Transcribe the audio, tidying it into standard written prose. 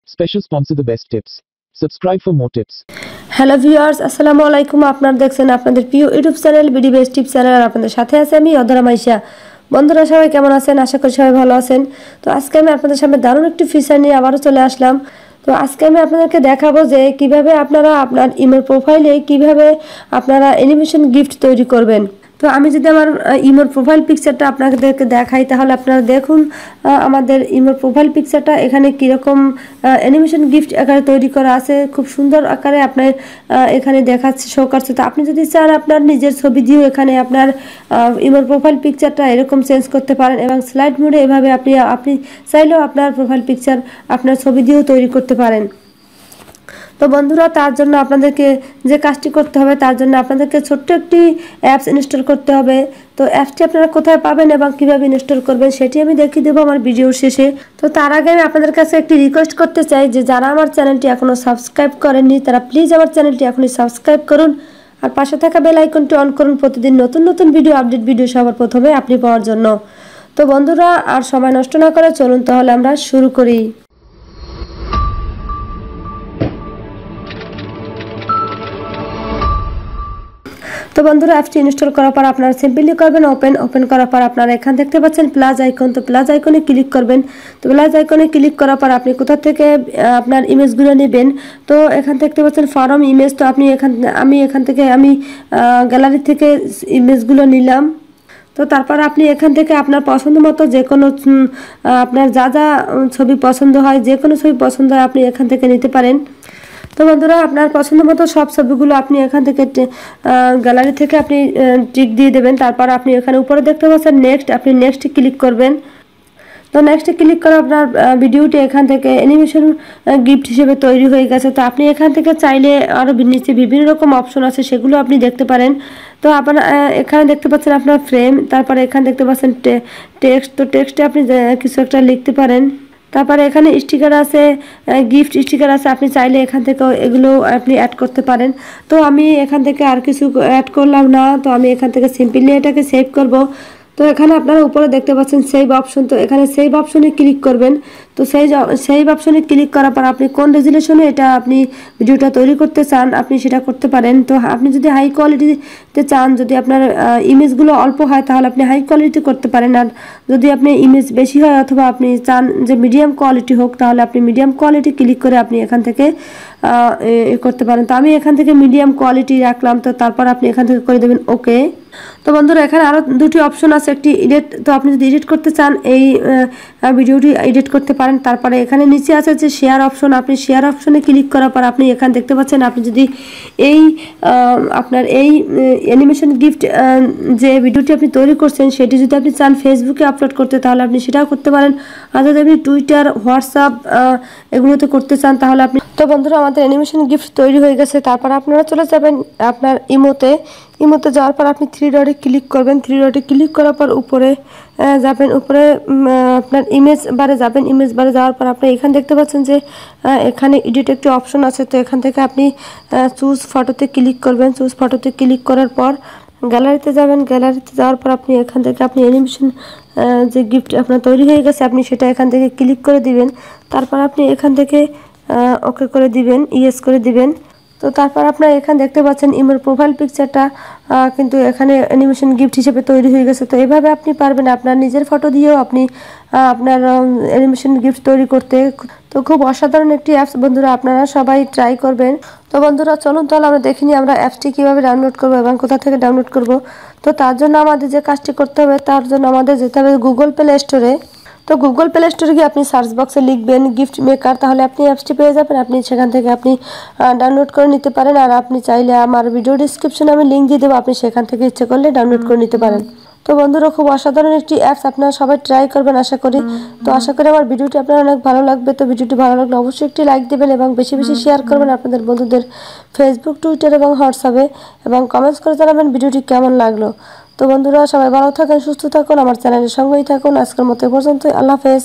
Special sponsor The Best Tips. Subscribe for more tips. Hello viewers, আসসালামু আলাইকুম। আপনারা দেখছেন আপনাদের প্রিয় YouTube channel BD best tips channel, আর আপনাদের সাথে আছে আমি অধরা মাইশা। বন্ধুরা সবাই কেমন আছেন? আশা করি সবাই ভালো আছেন। তো আজকে আমি আপনাদের সামনে দারুণ একটি ফিচার নিয়ে আবারও চলে আসলাম। তো আজকে আমি আপনাদেরকে দেখাবো যে কিভাবে আপনারা আপনার ইমেল প্রোফাইলে কিভাবে আপনারা অ্যানিমেশন গিফট তৈরি করবেন। তো আমি যদি আমার ইমোর প্রোফাইল পিকচারটা আপনাদেরকে দেখাই, তাহলে আপনারা দেখুন আমাদের ইমোর প্রোফাইল পিকচারটা এখানে কীরকম অ্যানিমেশন গিফট আকারে তৈরি করা আছে, খুব সুন্দর আকারে আপনার এখানে দেখাচ্ছে, শো করছে। তো আপনি যদি চান আপনার নিজের ছবি দিয়েও এখানে আপনার ইমোর প্রোফাইল পিকচারটা এরকম চেঞ্জ করতে পারেন, এবং স্লাইড মোডে এভাবে আপনি চাইলেও আপনার প্রোফাইল পিকচার আপনার ছবি দিয়েও তৈরি করতে পারেন। তো বন্ধুরা, তার জন্য আপনাদেরকে যে কাজটি করতে হবে, তার জন্য আপনাদেরকে ছোট্ট একটি অ্যাপস ইনস্টল করতে হবে। তো অ্যাপসটি আপনারা কোথায় পাবেন এবং কীভাবে ইনস্টল করবেন সেটি আমি দেখিয়ে দেবো আমার ভিডিওর শেষে। তো তার আগে আমি আপনাদের কাছে একটি রিকোয়েস্ট করতে চাই যে যারা আমার চ্যানেলটি এখনও সাবস্ক্রাইব করেননি তারা প্লিজ আমার চ্যানেলটি এখনই সাবস্ক্রাইব করুন, আর পাশে থাকা বেল আইকনটি অন করুন প্রতিদিন নতুন নতুন ভিডিও আপডেট ভিডিও সবার প্রথমে আপনি পাওয়ার জন্য। তো বন্ধুরা, আর সময় নষ্ট না করে চলুন তাহলে আমরা শুরু করি। তো বন্ধুরা, অ্যাপটি ইনস্টল করার পর আপনারা সিম্পলি করবেন ওপেন করার পর আপনারা এখানে দেখতে পাচ্ছেন প্লাস আইকন। তো প্লাস আইকনে ক্লিক করবেন। তো প্লাস আইকনে ক্লিক করার পর আপনি কোথা থেকে আপনার ইমেজগুলো নেবেন, তো এখান দেখতে পাচ্ছেন ফরম ইমেজ। তো আমি এখান থেকে গ্যালারি থেকে ইমেজগুলো নিলাম। তো তারপর আপনি এখান থেকে আপনার পছন্দ মতো যে কোনো আপনার যা যা ছবি পছন্দ হয়, যে কোনো ছবি পছন্দ হয় আপনি এখান থেকে নিতে পারেন। তো বন্ধুরা, আপনার পছন্দ মতো সব ছবিগুলো আপনি এখান থেকে গ্যালারি থেকে আপনি টিক দিয়ে দেবেন। তারপর আপনি এখানে উপরে দেখতে পাচ্ছেন নেক্সট, আপনি নেক্সটে ক্লিক করবেন। তো নেক্সটে ক্লিক করে আপনার ভিডিওটি এখান থেকে অ্যানিমেশন গিফট হিসেবে তৈরি হয়ে গেছে। তো আপনি এখান থেকে চাইলে আরও নিচে বিভিন্ন রকম অপশন আছে, সেগুলো আপনি দেখতে পারেন। তো আপনার এখানে দেখতে পাচ্ছেন আপনার ফ্রেম, তারপরে এখানে দেখতে পাচ্ছেন টেক্সট। তো টেক্সটে আপনি কিছু একটা লিখতে পারেন। তারপরে এখানে স্টিকার আছে, গিফট স্টিকার আছে, আপনি চাইলে এখান থেকে এগুলো আপনি অ্যাড করতে পারেন। তো আমি এখান থেকে আর কিছু অ্যাড করলাম না, তো আমি এখান থেকে সিম্পলি এটাকে সেভ করব। তো এখানে আপনারা উপরে দেখতে পাচ্ছেন সেভ অপশন। তো এখানে সেভ অপশনে ক্লিক করবেন। তো সেভ অপশনে ক্লিক করার পর আপনি কোন রেজুলেশনে এটা আপনি ভিডিওটা তৈরি করতে চান আপনি সেটা করতে পারেন। তো আপনি যদি হাই কোয়ালিটিতে চান, যদি আপনার ইমেজগুলো অল্প হয় তাহলে আপনি হাই কোয়ালিটি করতে পারেন, আর যদি আপনি ইমেজ বেশি হয় অথবা আপনি চান যে মিডিয়াম কোয়ালিটি হোক তাহলে আপনি মিডিয়াম কোয়ালিটি ক্লিক করে আপনি এখান থেকে করতে পারেন। তো আমি এখান থেকে মিডিয়াম কোয়ালিটি রাখলাম। তো তারপর আপনি এখান থেকে করে দেবেন ওকে। তো বন্ধুরা, এখানে আরও দুটি অপশন আছে, একটি এডিট। তো আপনি যদি এডিট করতে চান এই ভিডিওটি এডিট করতে পারেন। তারপরে এখানে নিচে আছে যে শেয়ার অপশন, আপনি শেয়ার অপশনে ক্লিক করার পর আপনি এখানে দেখতে পাচ্ছেন আপনি যদি এই আপনার এই অ্যানিমেশন গিফট যে ভিডিওটি আপনি তৈরি করছেন সেটি যদি আপনি চান ফেসবুকে আপলোড করতে তাহলে আপনি সেটাও করতে পারেন, আর যদি আপনি টুইটার, হোয়াটসঅ্যাপ এগুলোতে করতে চান তাহলে আপনি। তো বন্ধুরা, আমাদের অ্যানিমেশন গিফট তৈরি হয়ে গেছে। তারপর আপনারা চলে যাবেন আপনার ইমোতে যাওয়ার পর আপনি থ্রি ডটে ক্লিক করবেন। থ্রি ডটে ক্লিক করার পর উপরে যাবেন, উপরে আপনার ইমেজ বারে যাবেন। ইমেজ বারে যাওয়ার পর আপনি এখানে দেখতে পাচ্ছেন যে এখানে এডিট একটি অপশন আছে। তো এখান থেকে আপনি চুজ ফটোতে ক্লিক করবেন। চুজ ফটোতে ক্লিক করার পর গ্যালারিতে যাবেন। গ্যালারিতে যাওয়ার পর আপনি এখান থেকে আপনি অ্যানিমেশন যে গিফট আপনার তৈরি হয়ে গেছে আপনি সেটা এখান থেকে ক্লিক করে দিবেন। তারপর আপনি এখান থেকে ওকে করে দিবেন, ইয়েস করে দিবেন। তো তারপর আপনারা এখানে দেখতে পাচ্ছেন ইমের প্রোফাইল পিকচারটা কিন্তু এখানে অ্যানিমেশন গিফট হিসেবে তৈরি হয়ে গেছে। তো এইভাবে আপনি পারবেন আপনার নিজের ফটো দিয়েও আপনি আপনার অ্যানিমেশন গিফট তৈরি করতে। তো খুব অসাধারণ একটি অ্যাপস বন্ধুরা, আপনারা সবাই ট্রাই করবেন। তো বন্ধুরা, চলুন তাহলে আমরা দেখিনি আমরা অ্যাপসটি কীভাবে ডাউনলোড করবো এবং কোথা থেকে ডাউনলোড করব। তো তার জন্য আমাদের যে কাজটি করতে হবে, তার জন্য আমাদের যেতে হবে গুগল প্লে স্টোরে। তো গুগল প্লে স্টোরে গিয়ে আপনি সার্চ বক্সে লিখবেন গিফট মেকার, তাহলে আপনি অ্যাপসটি পেয়ে যাবেন। আপনি সেখান থেকে আপনি ডাউনলোড করে নিতে পারেন, আর আপনি চাইলে আমার ভিডিও ডিসক্রিপশনে আমি লিঙ্ক দিয়ে দেবো, আপনি সেখান থেকে ইচ্ছে করলে ডাউনলোড করে নিতে পারেন। তো বন্ধুরা, খুব অসাধারণ একটি অ্যাপস, আপনারা সবাই ট্রাই করবেন আশা করি। তো আশা করি আমার ভিডিওটি আপনার অনেক ভালো লাগবে। তো ভিডিওটি ভালো লাগলে অবশ্যই একটি লাইক দেবেন এবং বেশি বেশি শেয়ার করবেন আপনাদের বন্ধুদের ফেসবুক, টুইটার এবং হোয়াটসঅ্যাপে, এবং কমেন্টস করে জানাবেন ভিডিওটি কেমন লাগলো। তো বন্ধুরা, সবাই ভালো থাকুন, সুস্থ থাকুন, আমার চ্যানেলের সঙ্গেই থাকুন। আজকের মতো পর্যন্তই, আল্লাহ হাফেজ।